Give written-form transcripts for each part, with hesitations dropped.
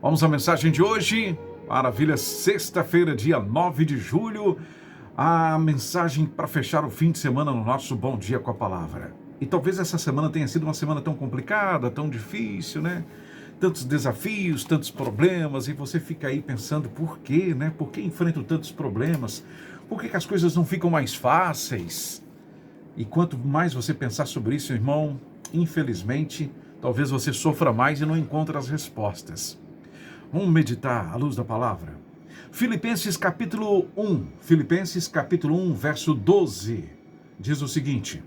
Vamos à mensagem de hoje. Maravilha, sexta-feira, dia 9 de julho. A mensagem para fechar o fim de semana no nosso Bom Dia com a Palavra. E talvez essa semana tenha sido uma semana tão complicada, tão difícil, né? Tantos desafios, tantos problemas, e você fica aí pensando por quê, né? Por que enfrento tantos problemas? Por que as coisas não ficam mais fáceis? E quanto mais você pensar sobre isso, irmão, infelizmente, talvez você sofra mais e não encontre as respostas. Vamos meditar à luz da palavra. Filipenses capítulo 1, verso 12, diz o seguinte: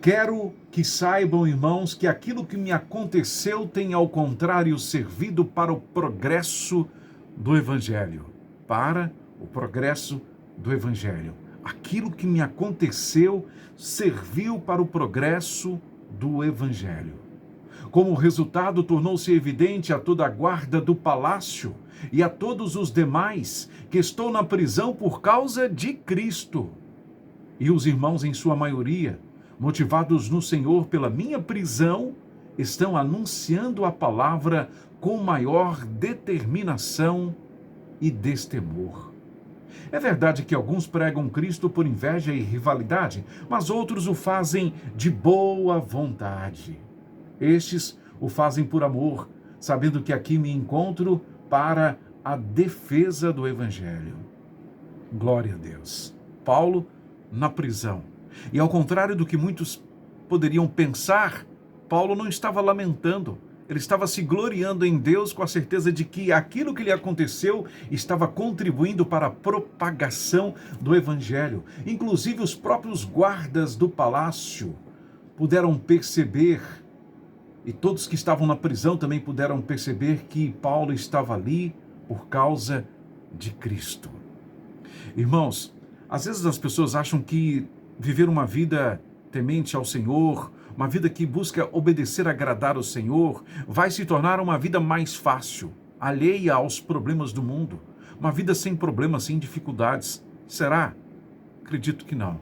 Quero que saibam, irmãos, que aquilo que me aconteceu tem, ao contrário, servido para o progresso do Evangelho. Para o progresso do Evangelho. Aquilo que me aconteceu serviu para o progresso do Evangelho. Como resultado, tornou-se evidente a toda a guarda do palácio e a todos os demais que estou na prisão por causa de Cristo. E os irmãos, em sua maioria, motivados no Senhor pela minha prisão, estão anunciando a palavra com maior determinação e destemor. É verdade que alguns pregam Cristo por inveja e rivalidade, mas outros o fazem de boa vontade. Estes o fazem por amor, sabendo que aqui me encontro para a defesa do Evangelho. Glória a Deus. Paulo na prisão. E ao contrário do que muitos poderiam pensar, Paulo não estava lamentando. Ele estava se gloriando em Deus com a certeza de que aquilo que lhe aconteceu estava contribuindo para a propagação do Evangelho. Inclusive os próprios guardas do palácio puderam perceber, e todos que estavam na prisão também puderam perceber, que Paulo estava ali por causa de Cristo. Irmãos, às vezes as pessoas acham que viver uma vida temente ao Senhor, uma vida que busca obedecer, agradar ao Senhor, vai se tornar uma vida mais fácil, alheia aos problemas do mundo, uma vida sem problemas, sem dificuldades. Será? Acredito que não.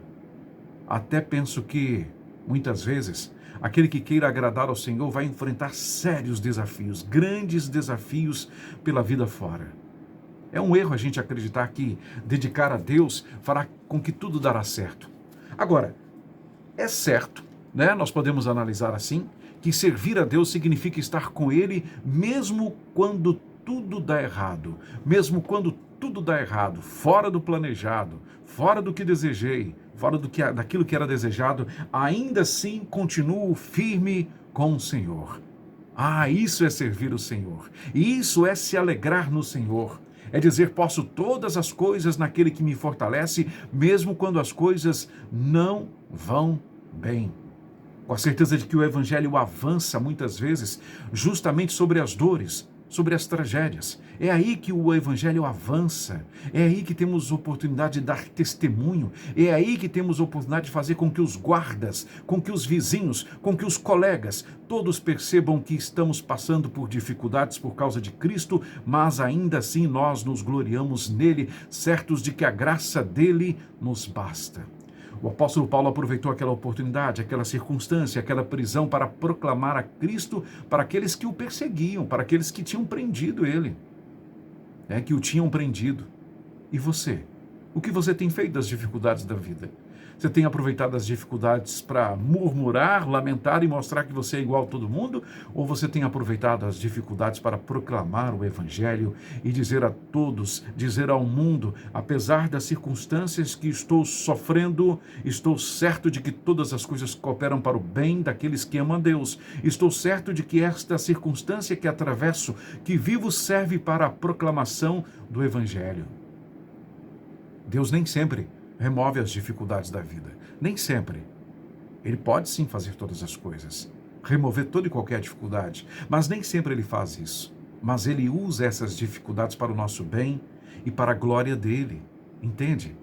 Até penso que, muitas vezes, aquele que queira agradar ao Senhor vai enfrentar sérios desafios, grandes desafios pela vida fora. É um erro a gente acreditar que dedicar a Deus fará com que tudo dará certo. Agora, é certo, né? Nós podemos analisar assim, que servir a Deus significa estar com Ele mesmo quando tudo dá errado. Mesmo quando tudo dá errado, fora do planejado, fora do que desejei, fora daquilo que era desejado, ainda assim continuo firme com o Senhor. Isso é servir o Senhor. E isso é se alegrar no Senhor. É dizer, posso todas as coisas naquele que me fortalece, mesmo quando as coisas não vão bem. Com a certeza de que o Evangelho avança muitas vezes justamente sobre as dores, sobre as tragédias. É aí que o Evangelho avança, é aí que temos oportunidade de dar testemunho, é aí que temos oportunidade de fazer com que os guardas, com que os vizinhos, com que os colegas, todos percebam que estamos passando por dificuldades por causa de Cristo, mas ainda assim nós nos gloriamos nele, certos de que a graça dele nos basta. O apóstolo Paulo aproveitou aquela oportunidade, aquela circunstância, aquela prisão para proclamar a Cristo para aqueles que o perseguiam, para aqueles que tinham prendido ele, que o tinham prendido. E você? O que você tem feito das dificuldades da vida? Você tem aproveitado as dificuldades para murmurar, lamentar e mostrar que você é igual a todo mundo? Ou você tem aproveitado as dificuldades para proclamar o Evangelho e dizer a todos, dizer ao mundo, apesar das circunstâncias que estou sofrendo, estou certo de que todas as coisas cooperam para o bem daqueles que amam a Deus. Estou certo de que esta circunstância que atravesso, que vivo, serve para a proclamação do Evangelho. Deus nem sempre remove as dificuldades da vida. Nem sempre. Ele pode sim fazer todas as coisas, remover toda e qualquer dificuldade, mas nem sempre ele faz isso. Mas ele usa essas dificuldades para o nosso bem e para a glória dele. Entende?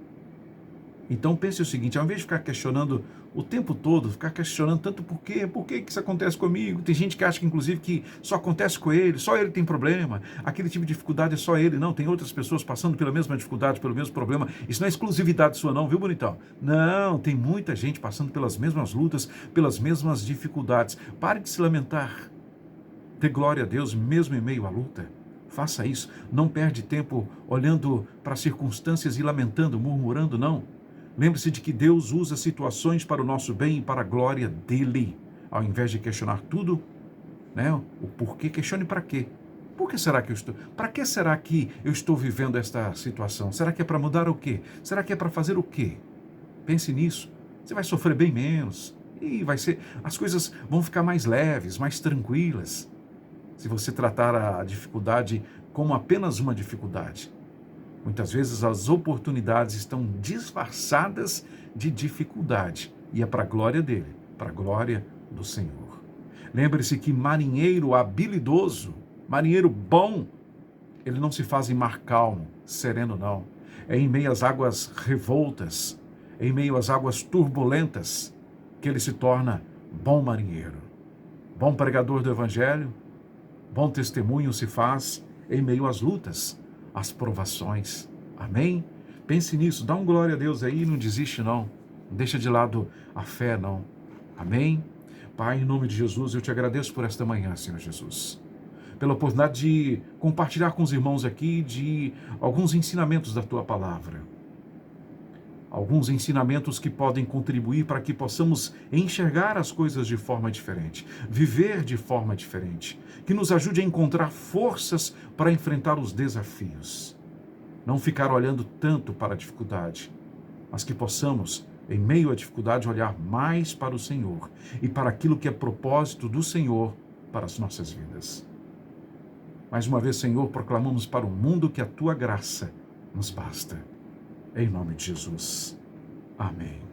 Então pense o seguinte, ao invés de ficar questionando o tempo todo, ficar questionando tanto por que isso acontece comigo, tem gente que acha que inclusive que só acontece com ele, só ele tem problema, aquele tipo de dificuldade é só ele, não, tem outras pessoas passando pela mesma dificuldade, pelo mesmo problema, isso não é exclusividade sua não, viu bonitão? Não, tem muita gente passando pelas mesmas lutas, pelas mesmas dificuldades. Pare de se lamentar, Dê glória a Deus mesmo em meio à luta. Faça isso. Não perde tempo olhando para as circunstâncias e lamentando, murmurando, não. Lembre-se de que Deus usa situações para o nosso bem e para a glória dele. Ao invés de questionar tudo, né? O porquê, questione para quê. Por que será que eu estou? Para que será que eu estou vivendo esta situação? Será que é para mudar o quê? Será que é para fazer o quê? Pense nisso. Você vai sofrer bem menos e as coisas vão ficar mais leves, mais tranquilas. Se você tratar a dificuldade como apenas uma dificuldade. Muitas vezes as oportunidades estão disfarçadas de dificuldade e é para a glória dele, para a glória do Senhor. Lembre-se que marinheiro habilidoso, marinheiro bom, ele não se faz em mar calmo, sereno não. É em meio às águas revoltas, em meio às águas turbulentas, que ele se torna bom marinheiro. Bom pregador do Evangelho, bom testemunho se faz em meio às lutas, às provações. Amém? Pense nisso, dá um glória a Deus aí, não desiste não. Não deixa de lado a fé não. Amém? Pai, em nome de Jesus, eu te agradeço por esta manhã, Senhor Jesus. Pela oportunidade de compartilhar com os irmãos aqui de alguns ensinamentos da Tua Palavra. Alguns ensinamentos que podem contribuir para que possamos enxergar as coisas de forma diferente, viver de forma diferente, que nos ajude a encontrar forças para enfrentar os desafios. Não ficar olhando tanto para a dificuldade, mas que possamos, em meio à dificuldade, olhar mais para o Senhor e para aquilo que é propósito do Senhor para as nossas vidas. Mais uma vez, Senhor, proclamamos para o mundo que a Tua graça nos basta. Em nome de Jesus. Amém.